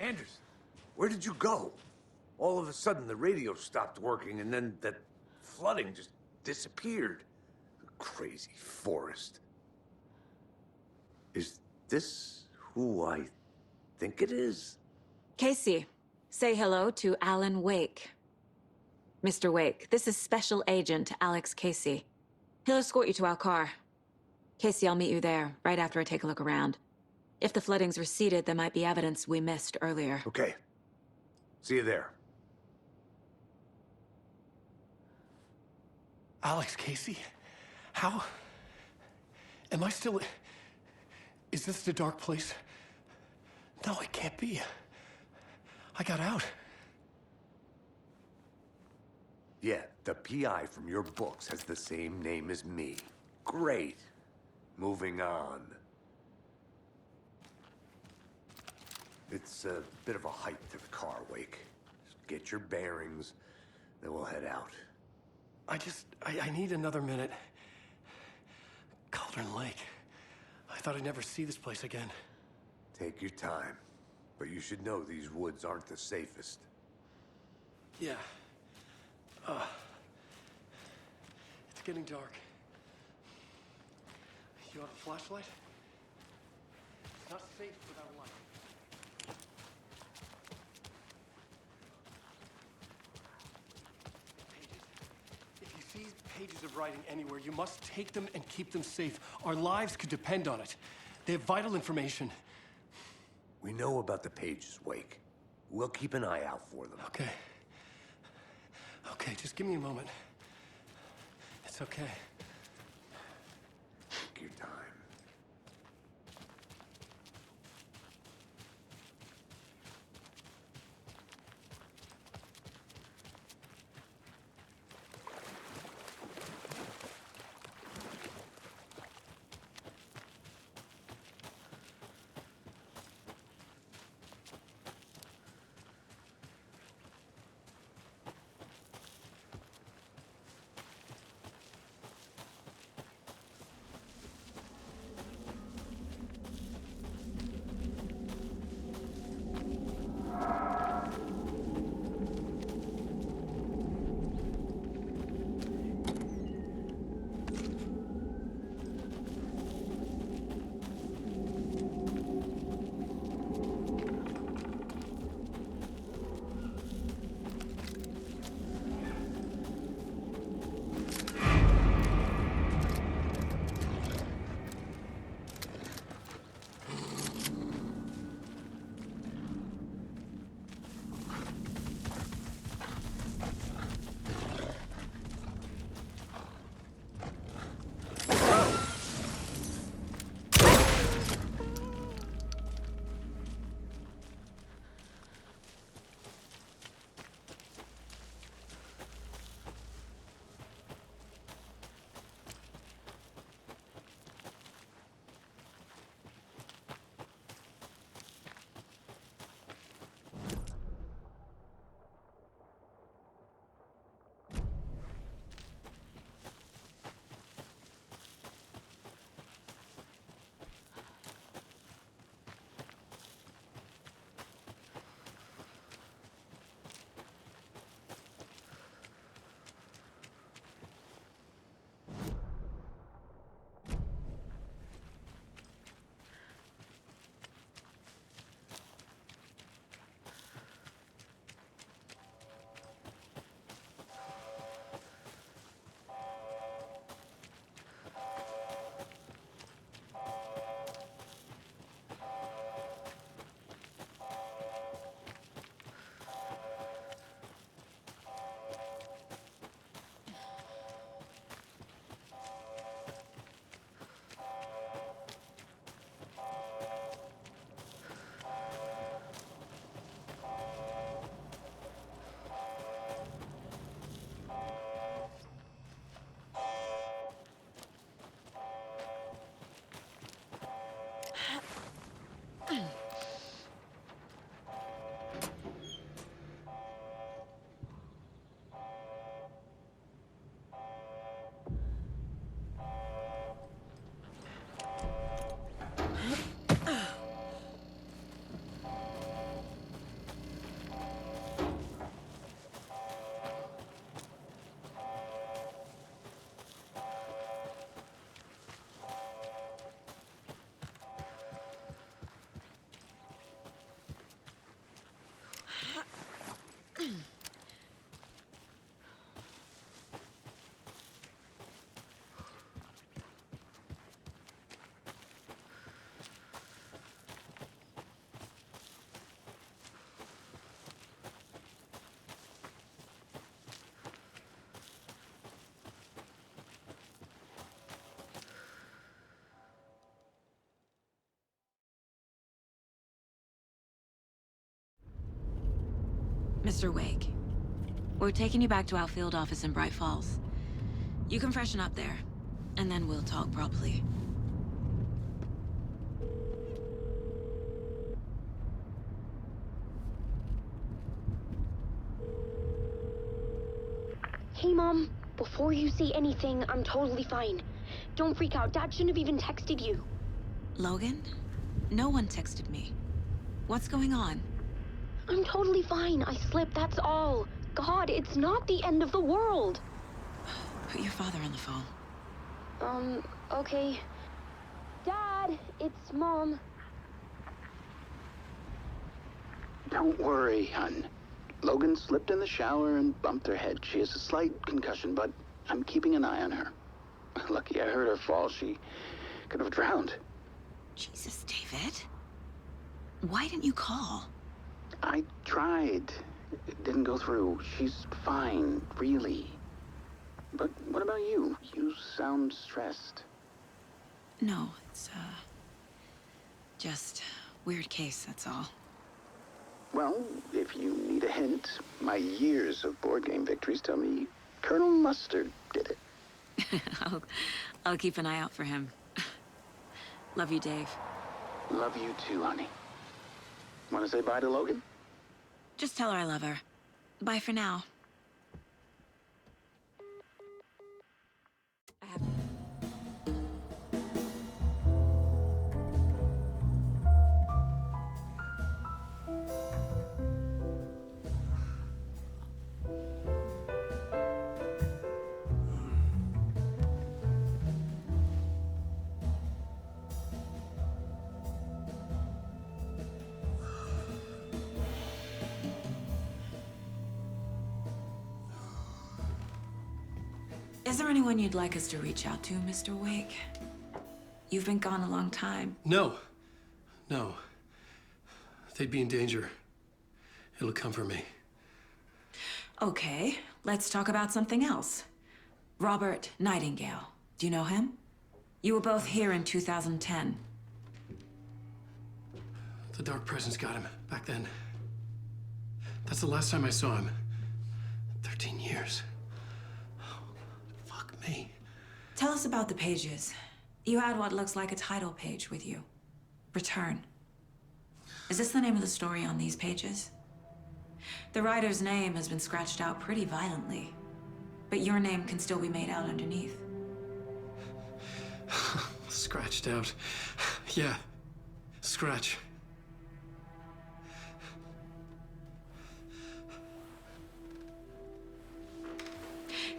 Anderson, where did you go? All of a sudden, the radio stopped working, and then that flooding just disappeared. Crazy forest. Is this who I think it is? Casey, say hello to Alan Wake. Mr. Wake, this is Special Agent Alex Casey. He'll escort you to our car. Casey, I'll meet you there, right after I take a look around. If the flooding's receded, there might be evidence we missed earlier. Okay. See you there. Alex Casey? How? Am I still... Is this the dark place? No, it can't be. I got out. Yeah, the PI from your books has the same name as me. Great. Moving on. It's a bit of a hike to the car, Wake. Just get your bearings, then we'll head out. I need another minute. Cauldron Lake. I thought I'd never see this place again. Take your time. But you should know these woods aren't the safest. Yeah. It's getting dark. You have a flashlight? It's not safe without a light. Pages. If you see pages of writing anywhere, you must take them and keep them safe. Our lives could depend on it. They have vital information. We know about the pages, Wake. We'll keep an eye out for them. Okay. Okay, just give me a moment. It's okay. Take your time. Mr. Wake, we're taking you back to our field office in Bright Falls. You can freshen up there, and then we'll talk properly. Hey, Mom. Before you say anything, I'm totally fine. Don't freak out. Dad shouldn't have even texted you. Logan? No one texted me. What's going on? I'm totally fine. I slipped, that's all. God, it's not the end of the world. Put your father on the phone. Okay. Dad, it's Mom. Don't worry, hon. Logan slipped in the shower and bumped her head. She has a slight concussion, but I'm keeping an eye on her. Lucky I heard her fall. She could have drowned. Jesus, David. Why didn't you call? I tried. It didn't go through. She's fine, really. But what about you? You sound stressed. No, it's, just weird case, that's all. Well, if you need a hint, my years of board game victories tell me Colonel Mustard did it. I'll keep an eye out for him. Love you, Dave. Love you too, honey. Want to say bye to Logan? Just tell her I love her. Bye for now. I have... Is there anyone you'd like us to reach out to, Mr. Wake? You've been gone a long time. No. They'd be in danger. It'll come for me. Okay, let's talk about something else. Robert Nightingale. Do you know him? You were both here in 2010. The Dark Presence got him back then. That's the last time I saw him. 13 years. Oh, fuck me. Tell us about the pages. You had what looks like a title page with you. Return. Is this the name of the story on these pages? The writer's name has been scratched out pretty violently, but your name can still be made out underneath. Scratched out. Yeah. Scratch.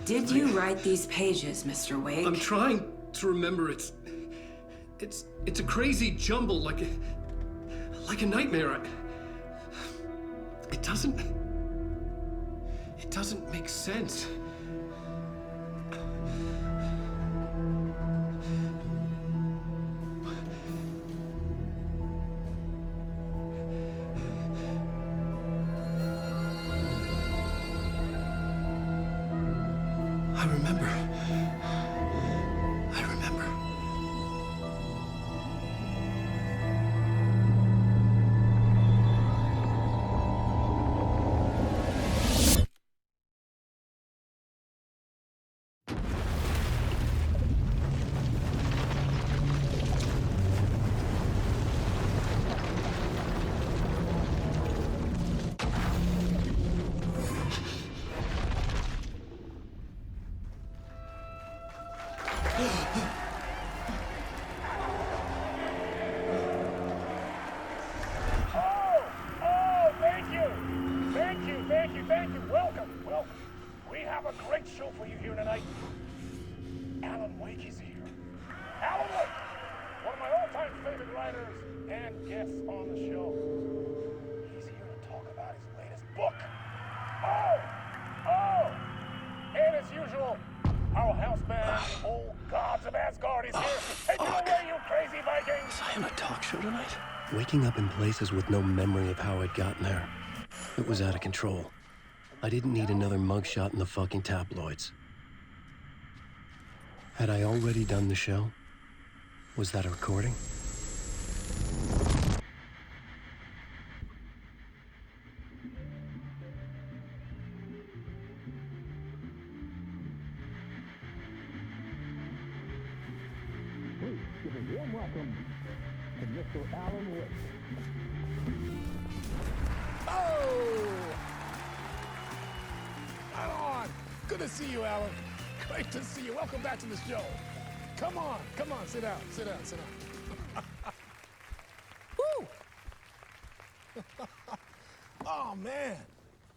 Did you write these pages, Mr. Wake? I'm trying to remember. It's a crazy jumble, like a nightmare. It doesn't make sense. I remember. Thank you. Welcome. We have a great show for you here tonight. Alan Wake is here. Alan Wake, one of my all-time favorite writers and guests on the show. He's here to talk about his latest book. Oh! And as usual, our house band, Old Gods of Asgard, is here. Take it away, you crazy Vikings! Was I on a talk show tonight? Waking up in places with no memory of how I'd gotten there. It was out of control. I didn't need another mugshot in the fucking tabloids. Had I already done the show? Was that a recording? welcome to Mr. Alan Wake. Oh! Right on. Good to see you, Alan. Great to see you. Welcome back to the show. Come on, sit down, sit down, sit down. Woo! Oh, man.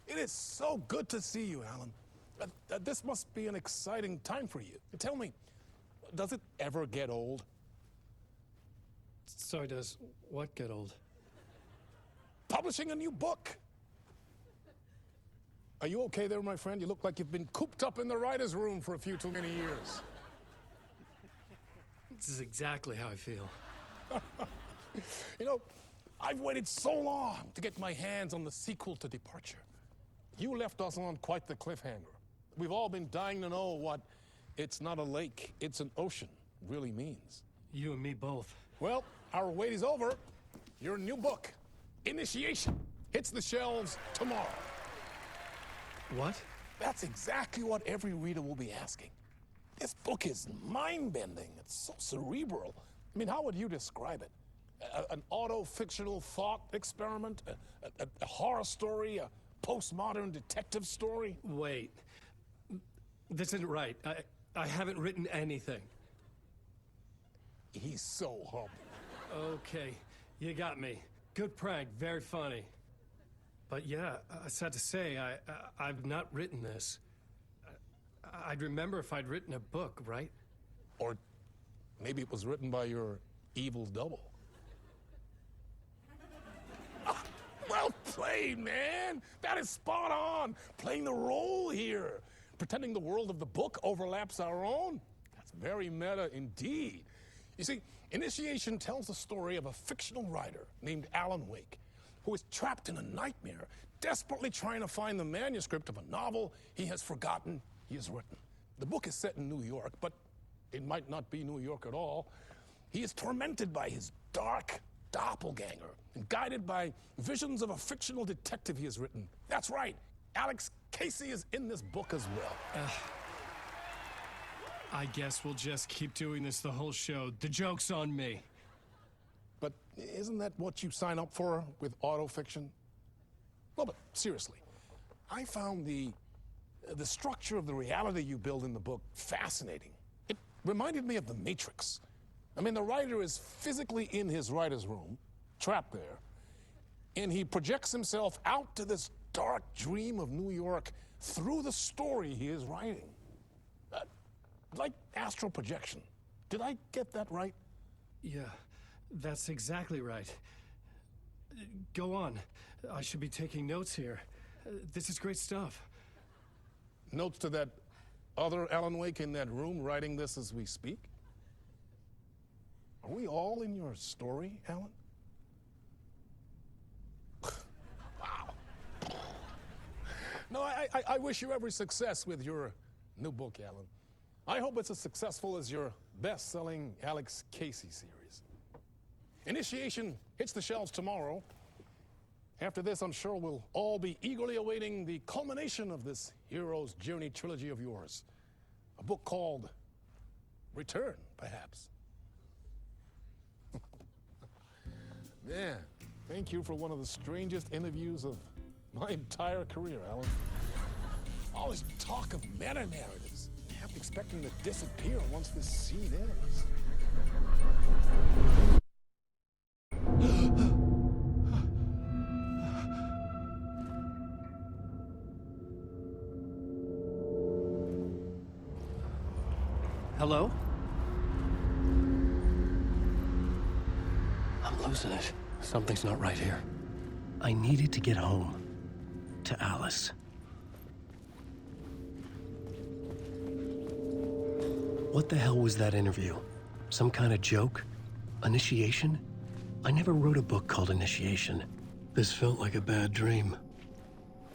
It is so good to see you, Alan. This must be an exciting time for you. Tell me, does it ever get old? Sorry, does what get old? Publishing a new book. Are you okay there, my friend? You look like you've been cooped up in the writer's room for a few too many years. This is exactly how I feel. You know, I've waited so long to get my hands on the sequel to Departure. You left us on quite the cliffhanger. We've all been dying to know what "it's not a lake, it's an ocean" really means. You and me both. Well, our wait is over. Your new book, Initiation, hits the shelves tomorrow. What? That's exactly what every reader will be asking. This book is mind-bending. It's so cerebral. I mean, how would you describe it? An auto-fictional thought experiment? A horror story? A postmodern detective story? Wait. This isn't right. I haven't written anything. He's so humble. Okay, you got me. Good prank, very funny. But yeah, sad to say, I've not written this. I'd remember if I'd written a book, right? Or maybe it was written by your evil double. Well played, man. That is spot on. Playing the role here. Pretending the world of the book overlaps our own. That's very meta indeed. You see, Initiation tells the story of a fictional writer named Alan Wake, who is trapped in a nightmare, desperately trying to find the manuscript of a novel he has forgotten he has written. The book is set in New York, but it might not be New York at all. He is tormented by his dark doppelganger and guided by visions of a fictional detective he has written. That's right, Alex Casey is in this book as well. I guess we'll just keep doing this the whole show. The joke's on me. But isn't that what you sign up for with autofiction? Well, but seriously, I found the structure of the reality you build in the book fascinating. It reminded me of The Matrix. I mean, the writer is physically in his writer's room, trapped there, and he projects himself out to this dark dream of New York through the story he is writing. Like astral projection. Did I get that right? Yeah, that's exactly right. Go on. I should be taking notes here. This is great stuff. Notes to that other Alan Wake in that room writing this as we speak? Are we all in your story, Alan? Wow. No, I wish you every success with your new book, Alan. I hope it's as successful as your best-selling Alex Casey series. Initiation hits the shelves tomorrow. After this, I'm sure we'll all be eagerly awaiting the culmination of this hero's journey trilogy of yours. A book called Return, perhaps. Man, thank you for one of the strangest interviews of my entire career, Alan. All this talk of meta-narratives. I'm expecting to disappear once this scene ends. Hello? I'm losing it. Something's not right here. I needed to get home. To Alice. What the hell was that interview? Some kind of joke? Initiation? I never wrote a book called Initiation. This felt like a bad dream.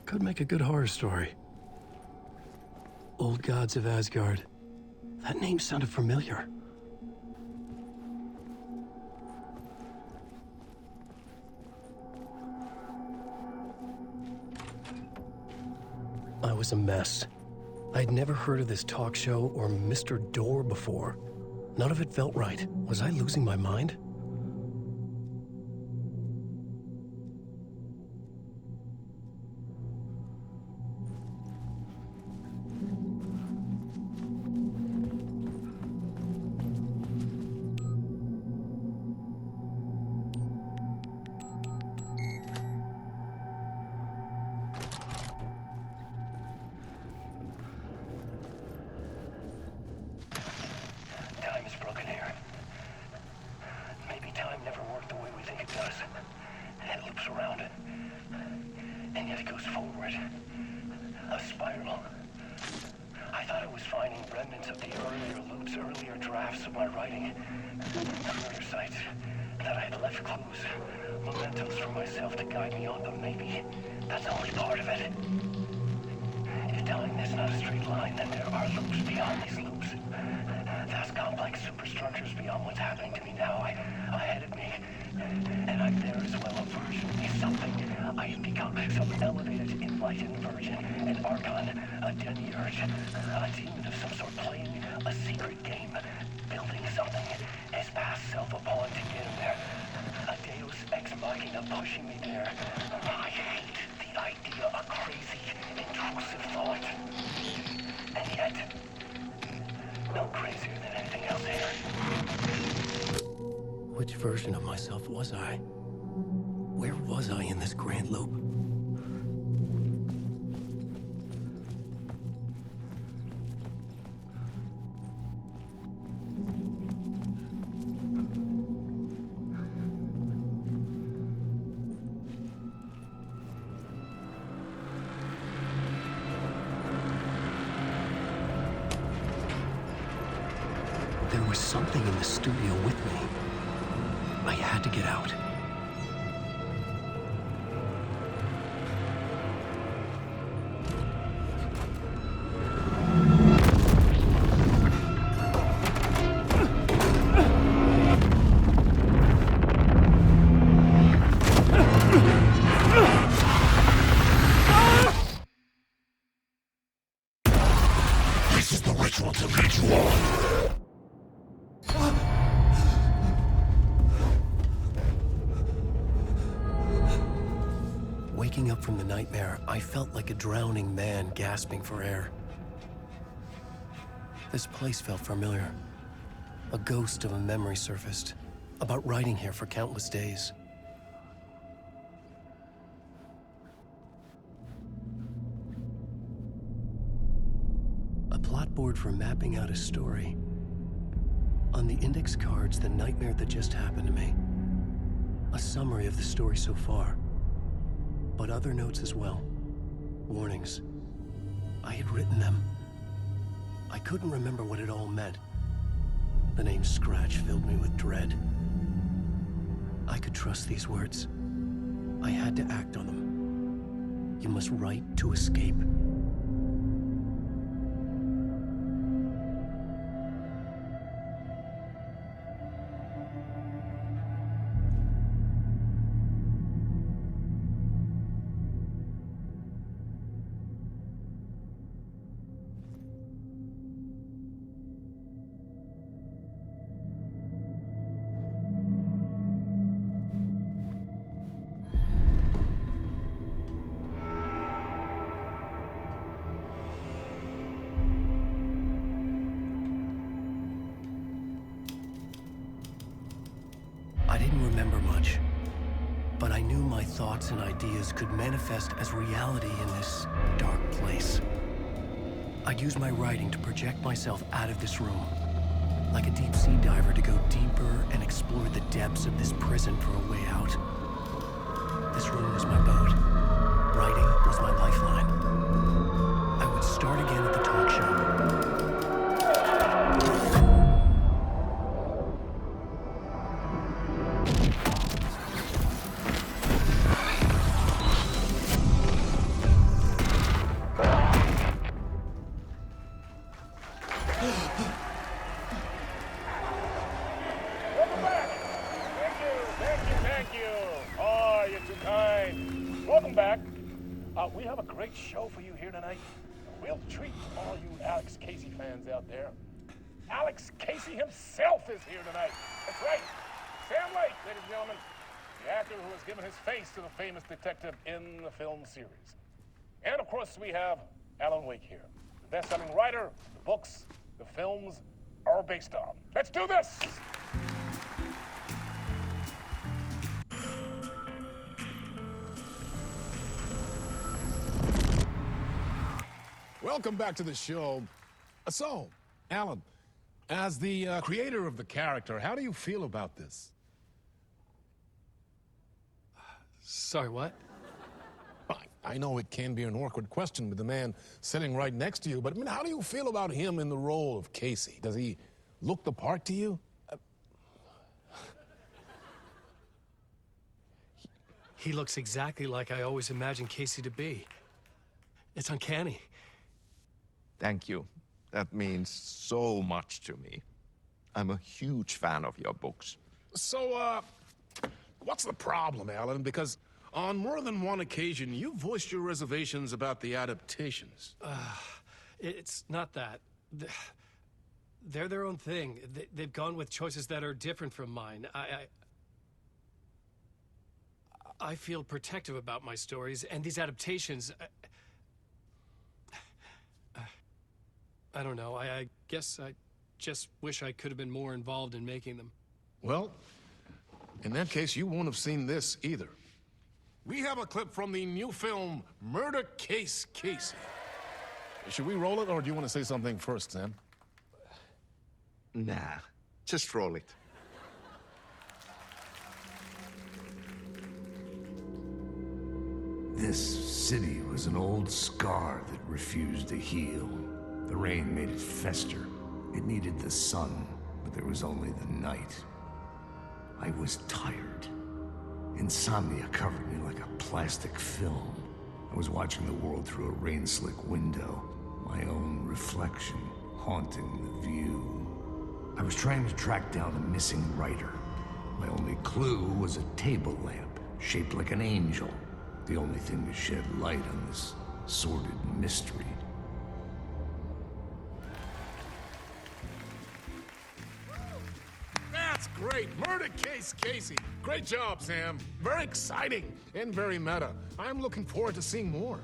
Could make a good horror story. Old Gods of Asgard. That name sounded familiar. I was a mess. I'd never heard of this talk show or Mr. Door before. None of it felt right. Was I losing my mind? Time is broken here. Maybe time never worked the way we think it does. It loops around it, and yet it goes forward. A spiral. I thought I was finding remnants of the earlier loops, earlier drafts of my writing. Murder sites. That I had left clues, mementos for myself to guide me on, but maybe that's only part of it. If time is not a straight line, then there are loops beyond these loops. Vast complex superstructures beyond what's happening to me now, ahead of me. And I'm there as well, a version of me, something I have become, some elevated, enlightened version, an archon, a demiurge, a demon of some sort playing a secret game, building something, his past self a pawn to get him there. A deus ex machina pushing me there. I hate the idea, a crazy, intrusive thought. And yet, no crazier than anything else here. Which version of myself was I? Where was I in this grand loop? There was something in the studio with me. I had to get out. This is the ritual to lead you on. Waking up from the nightmare, I felt like a drowning man gasping for air. This place felt familiar. A ghost of a memory surfaced, about writing here for countless days. A plot board for mapping out a story. On the index cards, the nightmare that just happened to me. A summary of the story so far. But other notes as well. Warnings. I had written them. I couldn't remember what it all meant. The name Scratch filled me with dread. I could trust these words. I had to act on them. You must write to escape. I didn't remember much, but I knew my thoughts and ideas could manifest as reality in this dark place. I'd use my writing to project myself out of this room, like a deep-sea diver to go deeper and explore the depths of this prison for a way out. This room was my boat. Writing was my lifeline. I would start again at the talk show. Welcome back. Thank you. Oh, you're too kind. Welcome back. We have a great show for you here tonight. A real treat to all you Alex Casey fans out there. Alex Casey himself is here tonight. That's right. Sam Lake, ladies and gentlemen. The actor who has given his face to the famous detective in the film series. And of course, we have Alan Wake here. The best-selling writer, the books, the films are based on. Let's do this! Welcome back to the show. So, Alan, as the creator of the character, how do you feel about this? Sorry, what? I know it can be an awkward question with the man sitting right next to you, but I mean, how do you feel about him in the role of Casey? Does he look the part to you? He looks exactly like I always imagined Casey to be. It's uncanny. Thank you. That means so much to me. I'm a huge fan of your books. So, what's the problem, Alan? Because on more than one occasion, you voiced your reservations about the adaptations. It's not that. They're their own thing. They've gone with choices that are different from mine. I feel protective about my stories, and these adaptations... I don't know. I guess I just wish I could have been more involved in making them. Well, in that case, you won't have seen this either. We have a clip from the new film, Murder Case Casey. Should we roll it, or do you want to say something first, Sam? Nah, just roll it. This city was an old scar that refused to heal. The rain made it fester. It needed the sun, but there was only the night. I was tired. Insomnia covered me like a plastic film. I was watching the world through a rain-slick window, my own reflection haunting the view. I was trying to track down a missing writer. My only clue was a table lamp, shaped like an angel. The only thing to shed light on this sordid mystery. That's great! Murder Case Casey! Great job, Sam. Very exciting and very meta. I'm looking forward to seeing more.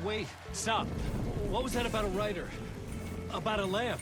Wait, stop. What was that about a writer? About a lamp?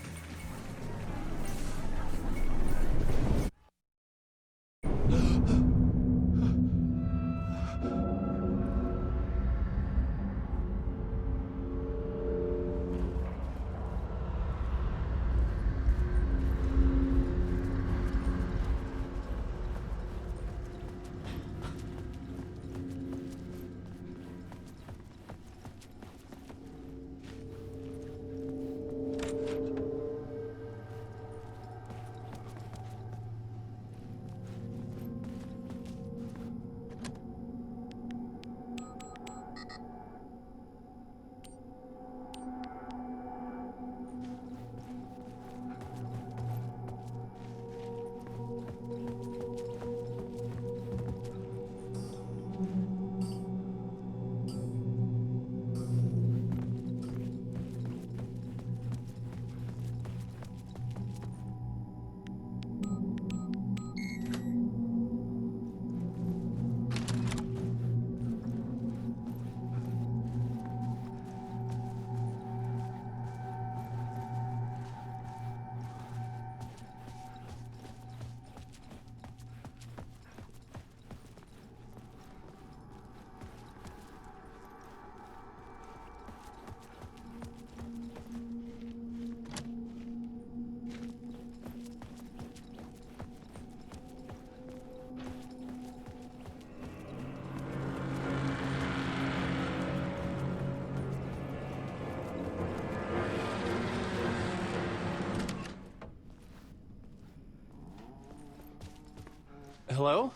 Hello?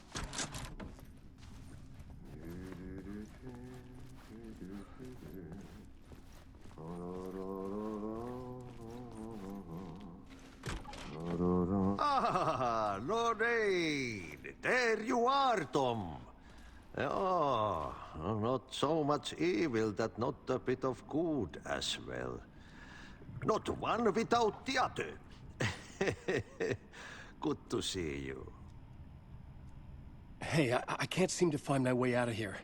Ah, Lorraine! There you are, Tom. Oh, not so much evil that not a bit of good as well. Not one without the other. Good to see you. Hey, I can't seem to find my way out of here.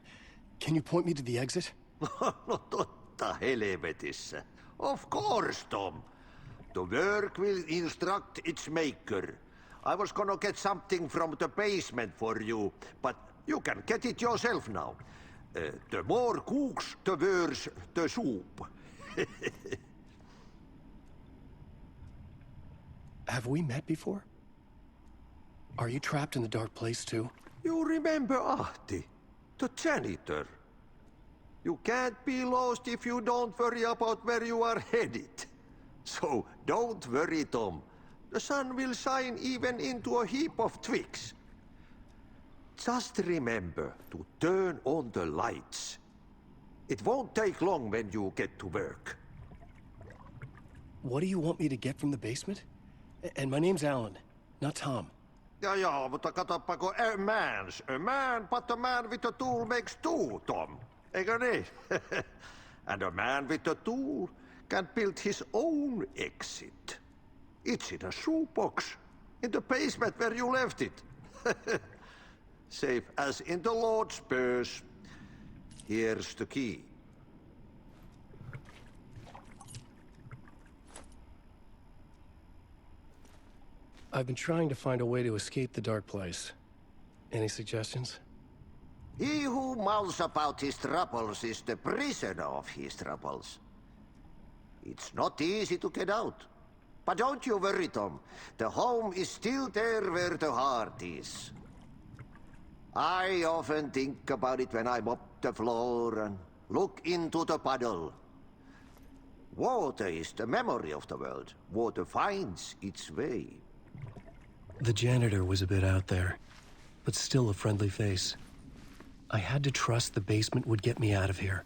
Can you point me to the exit? No totta helvetissä. Of course, Tom. The work will instruct its maker. I was gonna get something from the basement for you, but you can get it yourself now. The more cooks, the worse the soup. Have we met before? Are you trapped in the dark place too? You remember Ahti, the janitor. You can't be lost if you don't worry about where you are headed. So don't worry, Tom. The sun will shine even into a heap of twigs. Just remember to turn on the lights. It won't take long when you get to work. What do you want me to get from the basement? And my name's Alan, not Tom. Ja, mutta katsoppa, a man, but a man with a tool makes two, Tom. Eikö niin? And a man with a tool can build his own exit. It's in a shoebox, in the basement where you left it. Safe as in the Lord's purse. Here's the key. I've been trying to find a way to escape the dark place. Any suggestions? He who mulls about his troubles is the prisoner of his troubles. It's not easy to get out. But don't you worry, Tom. The home is still there where the heart is. I often think about it when I mop the floor and look into the puddle. Water is the memory of the world. Water finds its way. The janitor was a bit out there, but still a friendly face. I had to trust the basement would get me out of here.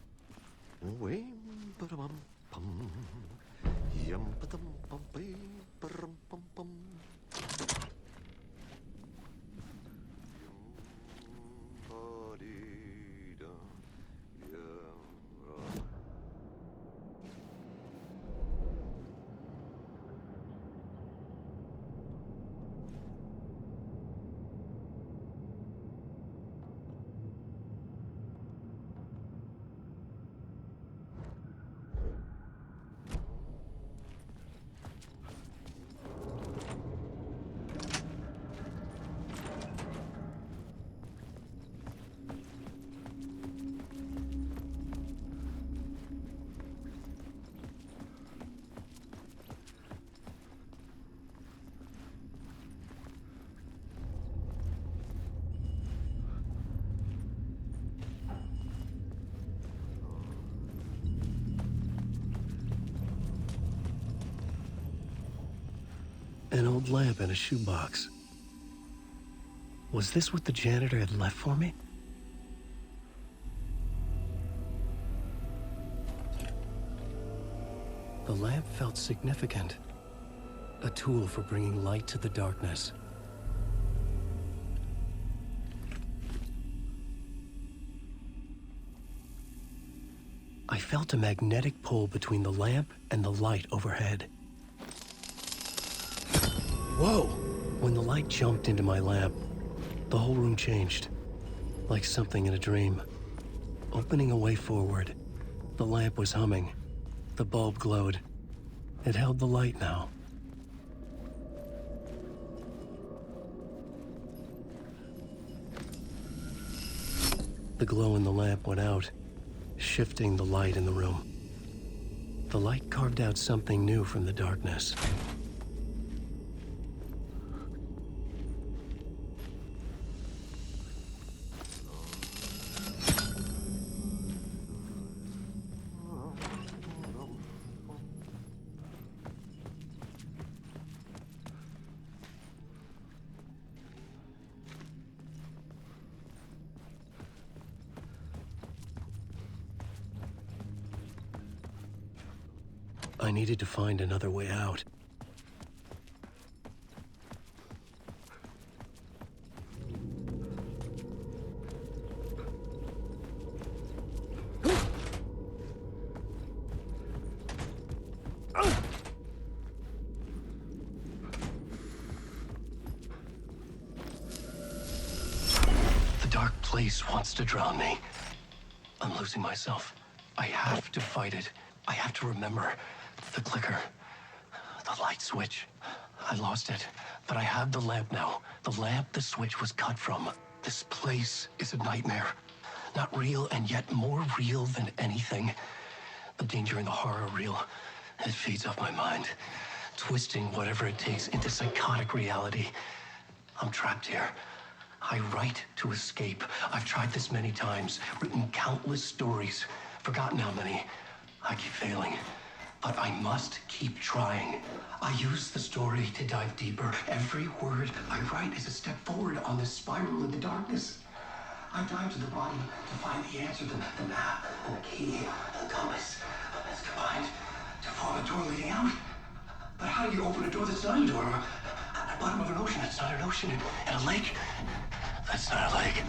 An old lamp in a shoebox. Was this what the janitor had left for me? The lamp felt significant. A tool for bringing light to the darkness. I felt a magnetic pull between the lamp and the light overhead. Whoa! When the light jumped into my lamp, the whole room changed. Like something in a dream. Opening a way forward, the lamp was humming. The bulb glowed. It held the light now. The glow in the lamp went out, shifting the light in the room. The light carved out something new from the darkness. I needed to find another way out. beast wants to drown me. I'm losing myself. I have to fight it. I have to remember the clicker, the light switch. I lost it, but I have the lamp now. The lamp the switch was cut from. This place is a nightmare. Not real, and yet more real than anything. The danger and the horror real. It feeds off my mind, twisting whatever it takes into psychotic reality. I'm trapped here. I write to escape. I've tried this many times, written countless stories, forgotten how many. I keep failing, but I must keep trying. I use the story to dive deeper. Every word I write is a step forward on this spiral in the darkness. I dive to the bottom to find the answer, the map, and the key, and the compass. It's combined to form a door leading out. But how do you open a door that's not a door? At the bottom of an ocean that's not an ocean, and a lake that's not a lake.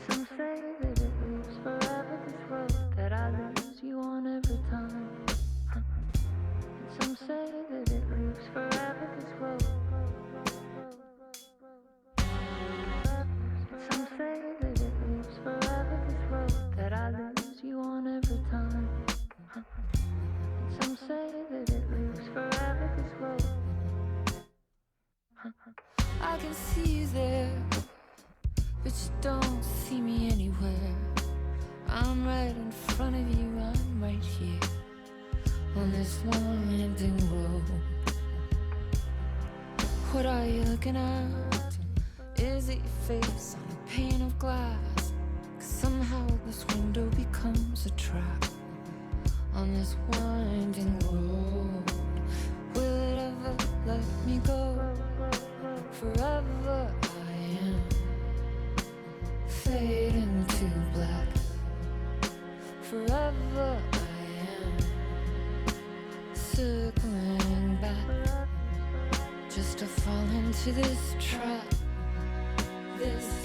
Some say that it lives forever, this road that I lose you on every time. Some say that it lives forever, this road. Some say that it lives forever, this road that I lose you on every time. Some say that it lives forever, this road. I can see you there, but you don't see me anywhere. I'm right in front of you, I'm right here on this winding road. What are you looking at? Is it your face on a pane of glass? 'Cause somehow this window becomes a trap on this winding road. Will it ever let me go? Forever I am fading to black. Forever I am circling back, just to fall into this trap. This